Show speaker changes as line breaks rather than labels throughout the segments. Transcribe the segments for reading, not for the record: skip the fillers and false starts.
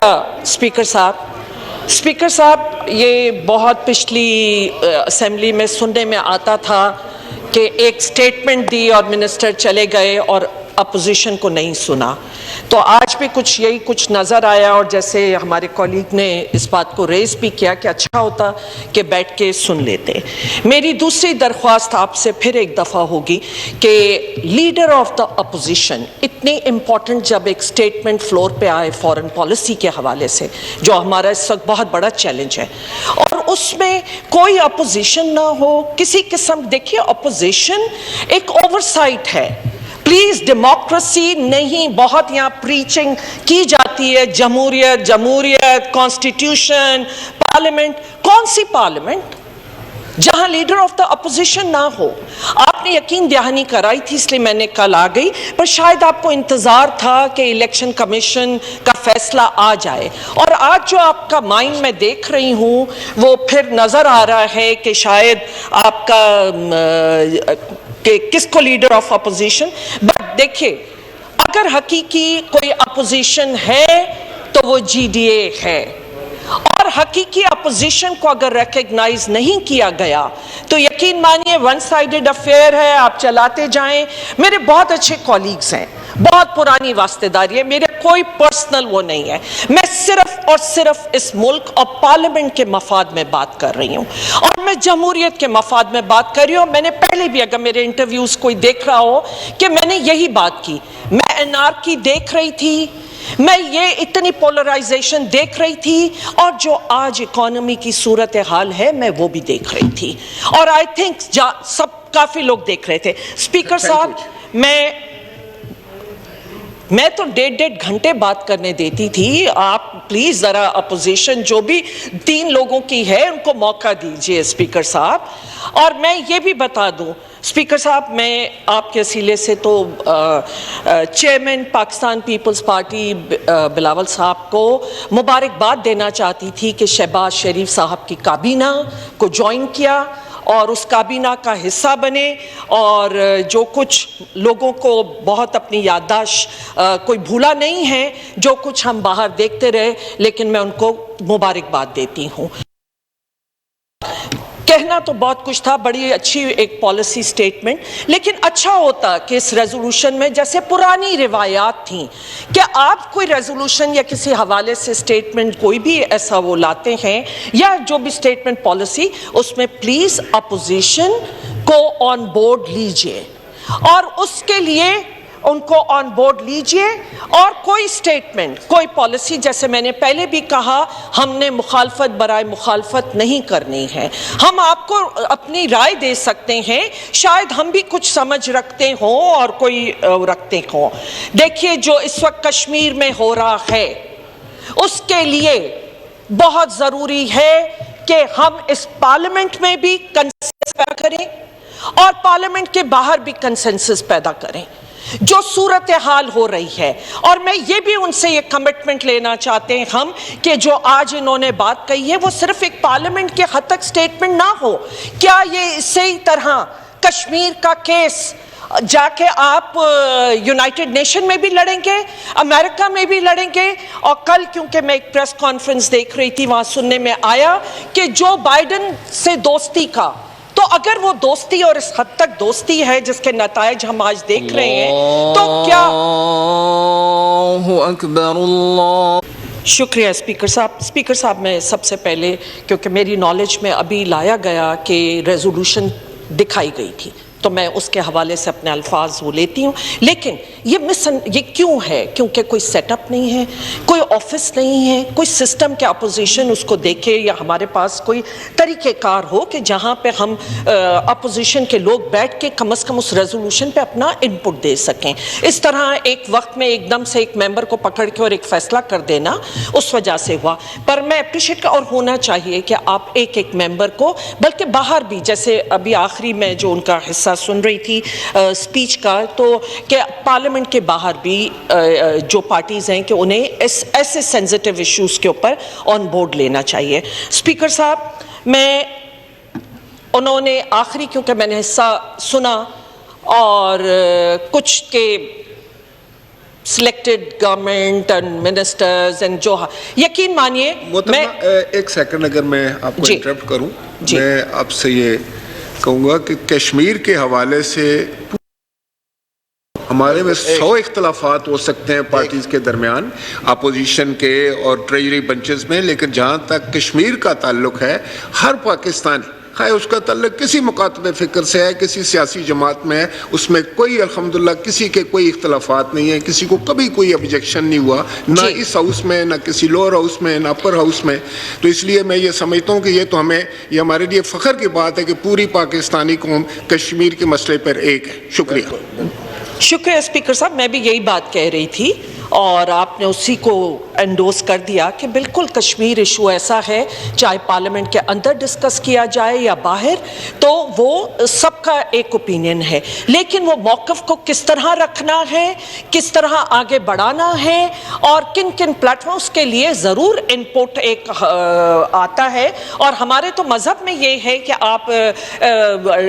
Speaker صاحب یہ بہت پچھلی اسمبلی میں سننے میں آتا تھا کہ ایک سٹیٹمنٹ دی اور منسٹر چلے گئے اور اپوزیشن کو نہیں سنا، تو آج بھی کچھ نظر آیا، اور جیسے ہمارے کولیگ نے اس بات کو ریز بھی کیا کہ اچھا ہوتا کہ بیٹھ کے سن لیتے۔ میری دوسری درخواست آپ سے پھر ایک دفعہ ہوگی کہ لیڈر آف دا اپوزیشن اتنی امپورٹنٹ جب ایک سٹیٹمنٹ فلور پہ آئے فورن پالیسی کے حوالے سے، جو ہمارا اس وقت بہت بڑا چیلنج ہے، اور اس میں کوئی اپوزیشن نہ ہو کسی قسم، دیکھیے اپوزیشن ایک اوور سائٹ ہے، پلیز ڈیموکریسی نہیں، بہت یہاں پریچنگ کی جاتی ہے، جمہوریت، کانسٹیٹیوشن، پارلیمنٹ، کون سی پارلیمنٹ جہاں لیڈر آف دا اپوزیشن نہ ہو؟ آپ نے یقین دہانی کرائی تھی اس لیے میں نے کل آ گئی، پر شاید آپ کو انتظار تھا کہ الیکشن کمیشن کا فیصلہ آ جائے، اور آج جو آپ کا مائنڈ میں دیکھ رہی ہوں وہ پھر نظر آ رہا ہے کہ شاید آپ کا کہ کس کو لیڈر آف اپوزیشن، بٹ دیکھیے اگر حقیقی کوئی اپوزیشن ہے تو وہ جی ڈی اے ہے، اور حقیقی اپوزیشن کو اگر ریکگنائز نہیں کیا گیا تو یقین مانیے ون سائیڈڈ افیئر ہے، آپ چلاتے جائیں۔ میرے بہت اچھے کولیگز ہیں، بہت پرانی واسطے داری ہے، میرے کوئی پرسنل وہ نہیں ہے، میں صرف اور صرف اس ملک اور پارلیمنٹ کے مفاد میں بات کر رہی ہوں، اور میں جمہوریت کے مفاد میں بات کر رہی ہوں۔ میں نے پہلے بھی، اگر میرے انٹرویوز کوئی دیکھ رہا ہو، کہ میں نے یہی بات کی، میں انارکی دیکھ رہی تھی، میں یہ اتنی پولرائزیشن دیکھ رہی تھی، اور جو آج اکانومی کی صورتحال ہے میں وہ بھی دیکھ رہی تھی، اور آئی تھنک سب کافی لوگ دیکھ رہے تھے۔ اسپیکر صاحب، میں تو 1.5 گھنٹے بات کرنے دیتی تھی، آپ پلیز ذرا اپوزیشن جو بھی 3 لوگوں کی ہے ان کو موقع دیجئے اسپیکر صاحب۔ اور میں یہ بھی بتا دوں اسپیکر صاحب، میں آپ کے وسیلے سے تو چیئرمین پاکستان پیپلز پارٹی بلاول صاحب کو مبارکباد دینا چاہتی تھی کہ شہباز شریف صاحب کی کابینہ کو جوائن کیا اور اس کابینہ کا حصہ بنے، اور جو کچھ لوگوں کو بہت اپنی یادداشت کوئی بھولا نہیں ہے، جو کچھ ہم باہر دیکھتے رہے، لیکن میں ان کو مبارکباد دیتی ہوں۔ کہنا تو بہت کچھ تھا، بڑی اچھی ایک پالیسی سٹیٹمنٹ، لیکن اچھا ہوتا کہ اس ریزولوشن میں جیسے پرانی روایات تھیں کہ آپ کوئی ریزولوشن یا کسی حوالے سے سٹیٹمنٹ کوئی بھی ایسا وہ لاتے ہیں یا جو بھی سٹیٹمنٹ پالیسی، اس میں پلیز اپوزیشن کو آن بورڈ لیجئے، اور اس کے لیے ان کو آن بورڈ لیجئے، اور کوئی سٹیٹمنٹ، کوئی پالیسی، جیسے میں نے پہلے بھی کہا، ہم نے مخالفت برائے مخالفت نہیں کرنی ہے، ہم آپ کو اپنی رائے دے سکتے ہیں، شاید ہم بھی کچھ سمجھ رکھتے ہوں اور کوئی رکھتے ہوں۔ دیکھیے جو اس وقت کشمیر میں ہو رہا ہے، اس کے لیے بہت ضروری ہے کہ ہم اس پارلیمنٹ میں بھی کنسنسس پیدا کریں اور پارلیمنٹ کے باہر بھی کنسنسس پیدا کریں جو صورتحال ہو رہی ہے، اور میں یہ بھی ان سے یہ کمٹمنٹ لینا چاہتے ہیں ہم کہ جو آج انہوں نے بات کہی ہے وہ صرف ایک پارلیمنٹ کے حد تک سٹیٹمنٹ نہ ہو۔ کیا یہ اسی طرح کشمیر کا کیس جا کے آپ یونائٹڈ نیشن میں بھی لڑیں گے، امریکہ میں بھی لڑیں گے؟ اور کل کیونکہ میں ایک پریس کانفرنس دیکھ رہی تھی، وہاں سننے میں آیا کہ جو بائیڈن سے دوستی کا، تو اگر وہ دوستی اور اس حد تک دوستی ہے جس کے نتائج ہم آج دیکھ رہے ہیں، تو کیا؟
اللہ اکبر، اللہ۔
شکریہ اسپیکر صاحب، میں سب سے پہلے، کیونکہ میری نالج میں ابھی لایا گیا کہ ریزولوشن دکھائی گئی تھی، تو میں اس کے حوالے سے اپنے الفاظ وہ لیتی ہوں، لیکن یہ کیوں ہے؟ کیونکہ کوئی سیٹ اپ نہیں ہے، کوئی آفس نہیں ہے، کوئی سسٹم کے اپوزیشن اس کو دیکھے، یا ہمارے پاس کوئی طریقہ کار ہو کہ جہاں پہ ہم اپوزیشن کے لوگ بیٹھ کے کم از کم اس ریزولوشن پہ اپنا ان پٹ دے سکیں۔ اس طرح ایک وقت میں ایک دم سے ایک ممبر کو پکڑ کے اور ایک فیصلہ کر دینا اس وجہ سے ہوا، پر میں اپریشیٹ اور ہونا چاہیے کہ آپ ایک ایک ممبر کو، بلکہ باہر بھی، جیسے ابھی آخری میں جو ان کا حصہ سن رہی تھی سپیچ کا، تو کہ پارلیمنٹ کے باہر بھی جو پارٹیز ہیں کہ انہیں ایسے سینسٹیو ایشوز کے اوپر آن بورڈ لینا چاہیے۔ اسپیکر صاحب، انہوں نے آخری، کیونکہ میں نے حصہ سنا اور کچھ کے selected government and ministers and جو یقین مانیے میں
ایک سیکنڈ اگر میں آپ کو
جی
انٹرپٹ کروں
جی
میں آپ سے یہ کہوں گا کہ کشمیر کے حوالے سے ہمارے میں 100 اختلافات ہو سکتے ہیں پارٹیز کے درمیان اپوزیشن کے اور ٹریجری بنچز میں، لیکن جہاں تک کشمیر کا تعلق ہے ہر پاکستانی خواہ اس کا تعلق کسی مکاتب فکر سے ہے، کسی سیاسی جماعت میں ہے، اس میں کوئی الحمدللہ کسی کے کوئی اختلافات نہیں ہیں، کسی کو کبھی کوئی ابجیکشن نہیں ہوا، نہ اس ہاؤس میں نہ کسی لوور ہاؤس میں نہ اپر ہاؤس میں. تو اس لیے میں یہ سمجھتا ہوں کہ یہ تو یہ ہمارے لیے فخر کی بات ہے کہ پوری پاکستانی قوم کشمیر کے مسئلے پر ایک ہے. شکریہ.
شکریہ اسپیکر صاحب، میں بھی یہی بات کہہ رہی تھی اور آپ نے اسی کو انڈوس کر دیا کہ بالکل کشمیر ایشو ایسا ہے، چاہے پارلیمنٹ کے اندر ڈسکس کیا جائے یا باہر، تو وہ سب کا ایک اوپینین ہے، لیکن وہ موقف کو کس طرح رکھنا ہے، کس طرح آگے بڑھانا ہے اور کن کن پلیٹ فارمز کے لیے ضرور ان پٹ ایک آتا ہے. اور ہمارے تو مذہب میں یہ ہے کہ آپ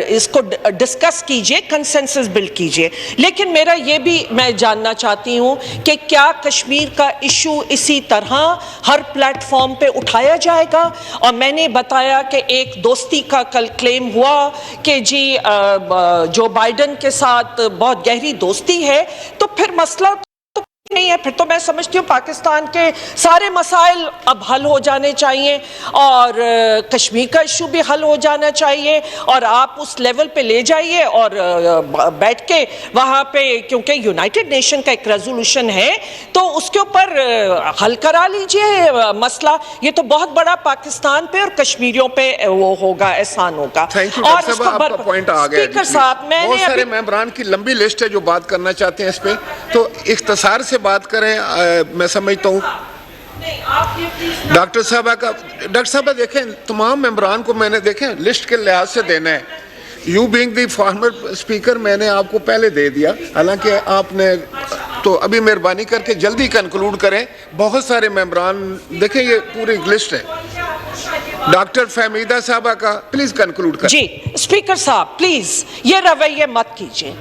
اس کو ڈسکس کیجئے، کنسنسس بلڈ کیجئے. لیکن میرا یہ بھی میں جاننا چاہتی ہوں کہ کیا کشمیر کا ایشو اسی طرح ہر پلیٹ فارم پہ اٹھایا جائے گا؟ اور میں نے بتایا کہ ایک دوستی کا کل کلیم ہوا کہ جی جو بائیڈن کے ساتھ بہت گہری دوستی ہے، تو پھر مسئلہ نہیں ہے. پھر تو میں سمجھتی ہوں پاکستان کے سارے مسائل اب حل ہو جانے چاہیے اور کشمیر کا ایشو بھی حل ہو جانا چاہیے، اور آپ اس لیول پہ لے جائیے اور بیٹھ کے وہاں پہ، کیونکہ یونائٹڈ نیشن کا ایک ریزولوشن ہے تو اس کے اوپر حل کرا لیجئے مسئلہ. یہ تو بہت بڑا پاکستان پہ اور کشمیریوں پہ وہ ہوگا، احسان ہوگا.
اور آپ کا پوائنٹ آ گیا.
اسپیکر صاحب، میں
بہت
نے
سارے ممبران کی لمبی لسٹ ہے جو بات کرنا چاہتے ہیں اس پہ، تو اختصار سے بات کریں. میں سمجھتا ہوں ڈاکٹر صاحبہ دیکھیں تمام ممبران کو میں نے دیکھیں لسٹ کے لحاظ سے دینا ہے. You being the former speaker میں نے آپ کو پہلے دے دیا، حالانکہ آپ نے تو ابھی مہربانی کر کے جلدی کنکلوڈ کریں. بہت سارے ممبران دیکھیں یہ پوری لسٹ ہے. ڈاکٹر فہمیدہ صاحبہ کا پلیز کنکلوڈ کریں.
جی اسپیکر صاحب پلیز یہ رویے مت کیجئے.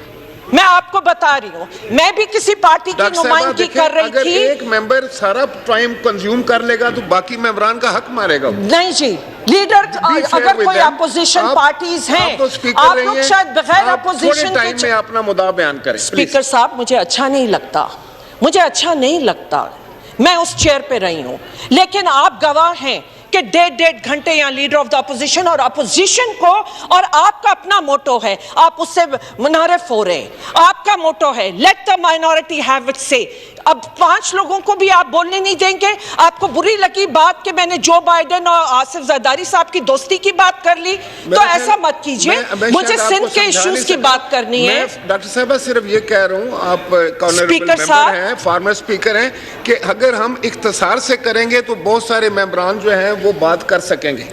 میں آپ کو بتا رہی ہوں، میں بھی کسی پارٹی کی نمائندگی کر رہی تھی.
اگر ایک ممبر سارا ٹائم کنزیوم کر لے گا تو باقی ممبران کا حق مارے گا.
نہیں جی، لیڈر اگر کوئی اپوزیشن پارٹیز ہیں، آپ لوگ شاید بغیر اپوزیشن
ٹائم میں اپنا مدعا بیان کریں.
اسپیکر صاحب مجھے اچھا نہیں لگتا، میں اس چیئر پہ رہی ہوں، لیکن آپ گواہ ہیں کہ 1.5 گھنٹے یہاں لیڈر آف دا اپوزیشن اور اپوزیشن کو، اور آپ کا اپنا موٹو ہے، آپ اس سے منحرف ہو رہے ہیں. آپ کا موٹو ہے let the minority have it سے. اب 5 لوگوں کو بھی آپ بولنے نہیں دیں گے. آپ کو بری لگی بات کہ میں نے جو بائیڈن اور آصف زرداری صاحب کی دوستی کی بات کر لی، تو ایسا مت کیجئے. مجھے سندھ کے ایشوز کی بات کرنی ہے.
ڈاکٹر صاحبہ صرف یہ کہہ رہا ہوں، آپ آنریبل ممبر ہیں، فارمر اسپیکر ہیں، کہ اگر ہم اختصار سے کریں گے تو بہت سارے ممبران جو ہیں وہ بات کر سکیں گے.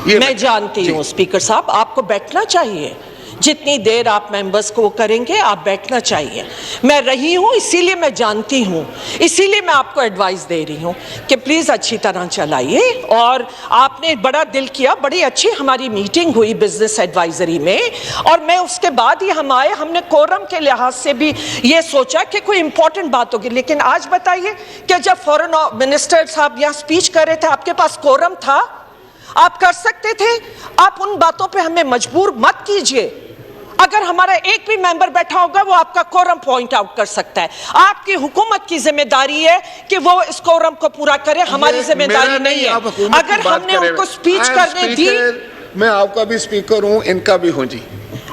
میں جانتی ہوں اسپیکر صاحب آپ کو بیٹھنا چاہیے، جتنی دیر آپ ممبرز کو کریں گے آپ بیٹھنا چاہیے. میں رہی ہوں اسی لیے میں جانتی ہوں، اسی لیے میں آپ کو ایڈوائز دے رہی ہوں کہ پلیز اچھی طرح چلائیے. اور آپ نے بڑا دل کیا، بڑی اچھی ہماری میٹنگ ہوئی بزنس ایڈوائزری میں، اور میں اس کے بعد ہی ہم نے کورم کے لحاظ سے بھی یہ سوچا کہ کوئی امپورٹنٹ بات ہوگی. لیکن آج بتائیے کہ جب فورن منسٹر صاحب یہاں سپیچ کر رہے تھے، آپ کے پاس کورم تھا، آپ کر سکتے تھے. آپ ان باتوں پہ ہمیں مجبور مت کیجئے. اگر ہمارا ایک بھی ممبر بیٹھا ہوگا وہ آپ کا کورم پوائنٹ آؤٹ کر سکتا ہے. آپ کی حکومت کی ذمہ داری ہے کہ وہ اس کورم کو پورا کرے، ہماری ذمہ داری نہیں ہے. اگر ہم نے ان کو سپیچ کرنے دی،
میں آپ کا بھی اسپیکر ہوں، ان کا بھی ہوں جی،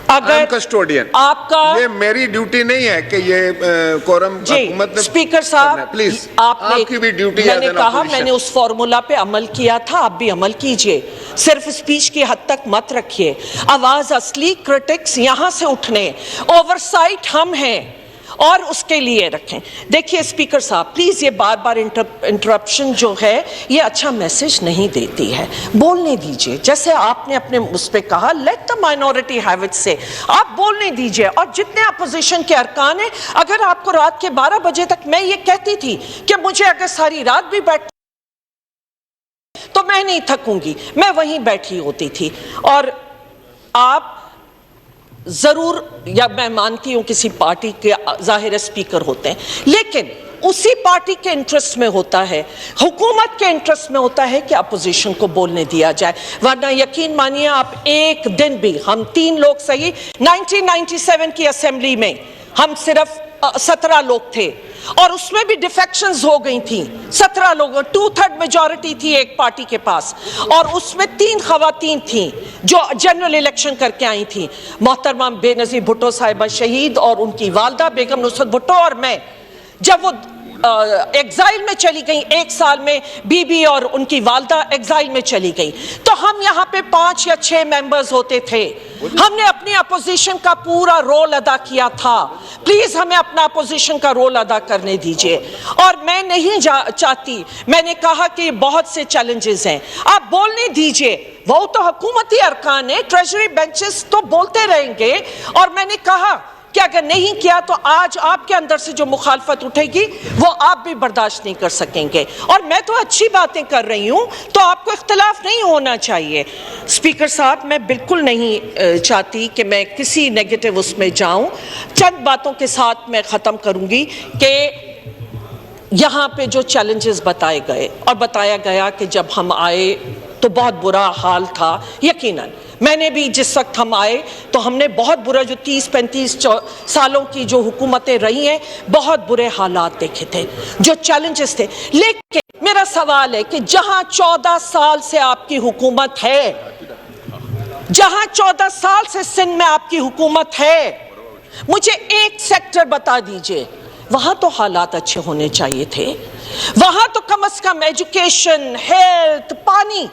اگر
کسٹوڈین،
آپ کا
یہ میری ڈیوٹی نہیں ہے کہ یہ کورم حکومت نے.
اسپیکر صاحب
پلیز
آپ
کی بھی ڈیوٹی ہے.
میں نے کہا میں نے اس فارمولا پہ عمل کیا تھا، آپ بھی عمل کیجئے. صرف اسپیچ کی حد تک مت رکھیے. آواز اصلی کرٹکس یہاں سے اٹھنے، اوور سائٹ ہم ہیں، اور اس کے لیے رکھیں. دیکھیے اسپیکر صاحب پلیز یہ بار بار انٹرپشن جو ہے یہ اچھا میسج نہیں دیتی ہے. بولنے دیجئے، جیسے آپ نے اپنے اس پہ کہا let the minority have it سے، آپ بولنے دیجئے. اور جتنے اپوزیشن کے ارکان ہیں، اگر آپ کو رات کے 12 بجے تک میں یہ کہتی تھی کہ مجھے اگر ساری رات بھی بیٹھ تو میں نہیں تھکوں گی، میں وہیں بیٹھی ہوتی تھی. اور آپ ضرور یا میں مانتی ہوں کسی پارٹی کے ظاہر اسپیکر ہوتے ہیں، لیکن اسی پارٹی کے انٹرسٹ میں ہوتا ہے، حکومت کے انٹرسٹ میں ہوتا ہے کہ اپوزیشن کو بولنے دیا جائے، ورنہ یقین مانیے آپ ایک دن بھی ہم 3 لوگ صحیح 1997 کی اسمبلی میں ہم صرف 17 لوگ تھے اور اس میں بھی ڈیفیکشنز ہو گئی تھیں، 17 لوگوں 2/3 میجورٹی تھی ایک پارٹی کے پاس، اور اس میں 3 خواتین تھیں جو جنرل الیکشن کر کے آئی تھیں، محترمہ بے نظیر بھٹو صاحبہ شہید اور ان کی والدہ بیگم نصرت بھٹو اور میں، جب وہ ایگزائل میں چلی گئیں، 1 سال میں بی بی اور ان کی والدہ ایگزائل میں چلی گئی، تو ہم یہاں پہ 5 یا 6 ممبرز ہوتے تھے، ہم نے اپنی اپوزیشن کا پورا رول ادا کیا تھا، پلیز ہمیں اپنا اپوزیشن کا رول ادا کرنے دیجئے، اور میں نہیں چاہتی، میں نے کہا کہ بہت سے چیلنجز ہیں، آپ بولنے دیجئے، وہ تو حکومتی ارکان ہے، ٹریجری بینچز تو بولتے رہیں گے، اور میں نے کہا کہ اگر نہیں کیا تو آج آپ کے اندر سے جو مخالفت اٹھے گی وہ آپ بھی برداشت نہیں کر سکیں گے، اور میں تو اچھی باتیں کر رہی ہوں تو آپ کو اختلاف نہیں ہونا چاہیے۔ اسپیکر صاحب، میں بالکل نہیں چاہتی کہ میں کسی نیگیٹو اس میں جاؤں، چند باتوں کے ساتھ میں ختم کروں گی کہ یہاں پہ جو چیلنجز بتائے گئے اور بتایا گیا کہ جب ہم آئے تو بہت برا حال تھا، یقیناً میں نے بھی جس وقت ہم آئے تو ہم نے بہت برا، جو 30-35 سالوں کی جو حکومتیں رہی ہیں، بہت برے حالات دیکھے تھے، جو چیلنجز تھے، لیکن میرا سوال ہے کہ جہاں 14 سال سے آپ کی حکومت ہے، جہاں 14 سال سے سندھ میں آپ کی حکومت ہے، مجھے ایک سیکٹر بتا دیجئے وہاں تو حالات اچھے ہونے چاہیے تھے، وہاں تو کم از کم ایجوکیشن، ہیلتھ، پانی،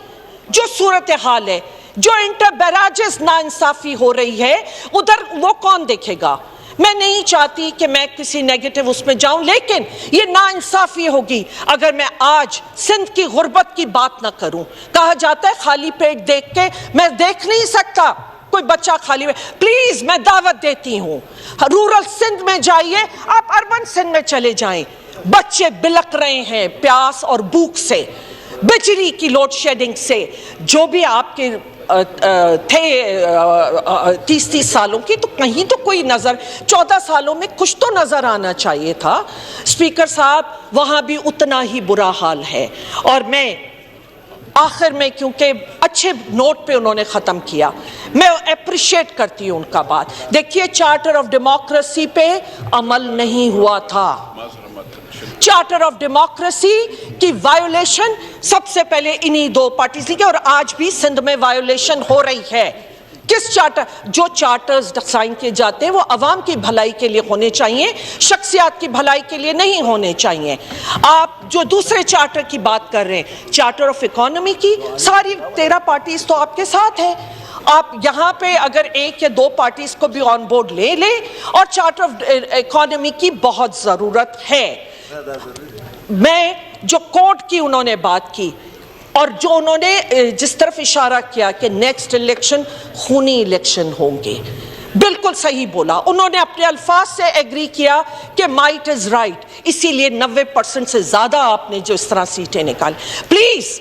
جو صورتحال ہے، جو انٹر بیراجز ناانصافی ہو رہی ہے ادھر وہ کون دیکھے گا؟ میں نہیں چاہتی کہ میں کسی نیگیٹو اس میں جاؤں، لیکن یہ ناانصافی ہوگی اگر میں آج سندھ کی غربت کی بات نہ کروں۔ کہا جاتا ہے خالی پیٹ دیکھ کے میں دیکھ نہیں سکتا کوئی بچہ خالی پلیز میں دعوت دیتی ہوں، رورل سندھ میں جائیے، آپ اربن سندھ میں چلے جائیں، بچے بلک رہے ہیں پیاس اور بھوک سے، بجلی کی لوڈ شیڈنگ سے، جو بھی آپ کے تھے 30 سالوں کی، تو کہیں تو کوئی نظر 14 سالوں میں کچھ تو نظر آنا چاہیے تھا۔ اسپیکر صاحب، وہاں بھی اتنا ہی برا حال ہے، اور میں آخر میں کیونکہ اچھے نوٹ پہ انہوں نے ختم کیا، میں اپریشیٹ کرتی ہوں ان کا بات۔ دیکھیے چارٹر آف ڈیموکریسی پہ عمل نہیں ہوا تھا، چارٹر آف ڈیموکریسی کی وائیولیشن سب سے پہلے انہی 2 پارٹیز کی، اور آج بھی سندھ میں وائیولیشن ہو رہی ہے۔ کس چارٹر؟ جو چارٹرز سائن کیے جاتے ہیں وہ عوام کی بھلائی کے لیے ہونے چاہیے، شخصیات کی بھلائی کے لیے نہیں ہونے چاہیے۔ آپ جو دوسرے چارٹر کی بات کر رہے ہیں، چارٹر آف اکانومی کی، ساری 13 پارٹیز تو آپ کے ساتھ ہیں، آپ یہاں پہ اگر 1 یا 2 پارٹیز کو بھی آن بورڈ لے لیں، اور چارٹر آف اکانومی کی بہت ضرورت ہے۔ میں جو کوڈ کی انہوں نے بات کی، اور جو انہوں نے جس طرف اشارہ کیا کہ نیکسٹ الیکشن خونی الیکشن ہوں گے، بالکل صحیح بولا انہوں نے، اپنے الفاظ سے ایگری کیا کہ مائٹ از رائٹ، اسی لیے 90% سے زیادہ آپ نے جو اس طرح سیٹیں نکالی۔ پلیز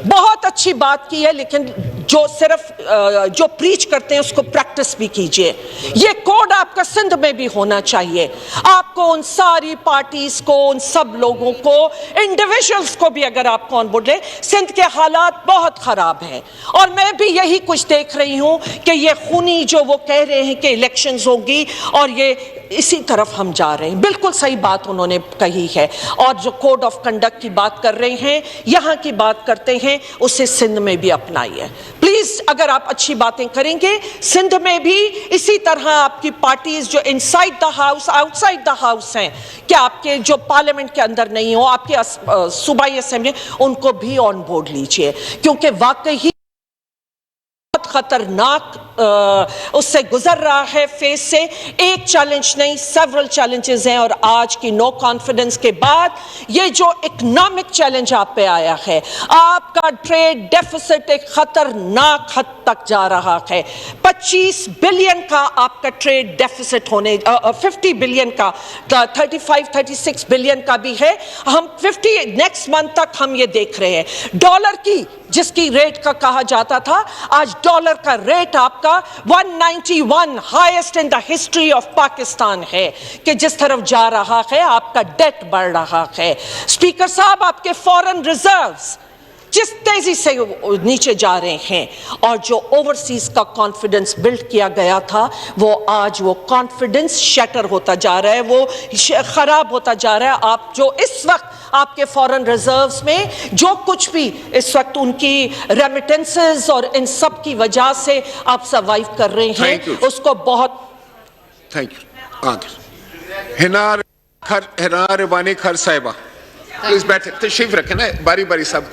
بہت اچھی بات کی ہے، لیکن جو صرف جو پریچ کرتے ہیں اس کو پریکٹس بھی کیجئے۔ یہ کوڈ آپ کا سندھ میں بھی ہونا چاہیے، آپ کو ان ساری پارٹیز کو، ان سب لوگوں کو، انڈیویجولز کو بھی اگر آپ کو آن بورڈ لیں۔ سندھ کے حالات بہت خراب ہیں، اور میں بھی یہی کچھ دیکھ رہی ہوں کہ یہ خونی جو وہ کہہ رہے ہیں کہ الیکشنز ہوگی، اور یہ اسی طرف ہم جا رہے ہیں۔ بالکل صحیح بات انہوں نے کہی ہے، اور جو کوڈ آف کنڈکٹ کی بات کر رہے ہیں، یہاں کی بات کرتے ہیں، اسے سندھ میں بھی اپنائیے پلیز۔ اگر آپ اچھی باتیں کریں گے سندھ میں بھی اسی طرح، آپ کی پارٹیز جو inside the house, outside the house ہیں، کہ آپ کے جو پارلیمنٹ کے اندر نہیں ہو، آپ کے صوبائی اسمبلی، ان کو بھی آن بورڈ لیجئے، کیونکہ واقعی خطرناک اس سے گزر رہا ہے فیس سے۔ ایک چیلنج نہیں، سیورل چیلنجز ہیں، اور آج کی نو کانفیڈنس کے بعد یہ جو اکنامک چیلنج آپ پہ آیا ہے، آپ کا ٹریڈ ڈیفیسٹ ایک خطرناک حد تک جا رہا ہے۔ 25 بلین کا آپ کا ٹریڈ ڈیفیسٹ ہونے، 50 بلین کا، 35-36 بلین کا بھی ہے، ہم 50 نیکسٹ منتھ تک ہم یہ دیکھ رہے ہیں۔ ڈالر کی جس کی ریٹ کا کہا جاتا تھا، آج ڈالر کا ریٹ آپ کا کا 191 highest in the history of Pakistan ہے کہ جس طرف جا رہا ہے آپ کا ڈیٹ بڑھ رہا ہے. اسپیکر صاحب آپ کے فورن ریزروز جس تیزی سے نیچے جا رہے ہیں اور جو اوورسیز کا کانفیڈنس بلڈ کیا گیا تھا وہ آج وہ کانفیڈنس شیٹر ہوتا جا رہا ہے, وہ خراب ہوتا جا رہا ہے. آپ جو اس وقت آپ کے فورن ریزروز میں جو کچھ بھی اس وقت ان کی ریمیٹنسز اور ان سب کی وجہ سے آپ سروائیو کر رہے ہیں اس کو بہت
تھینک یو. ہنا ربانی خر صاحبہ پلیز بیٹھے, تشریف رکھیں نا, باری باری سب کو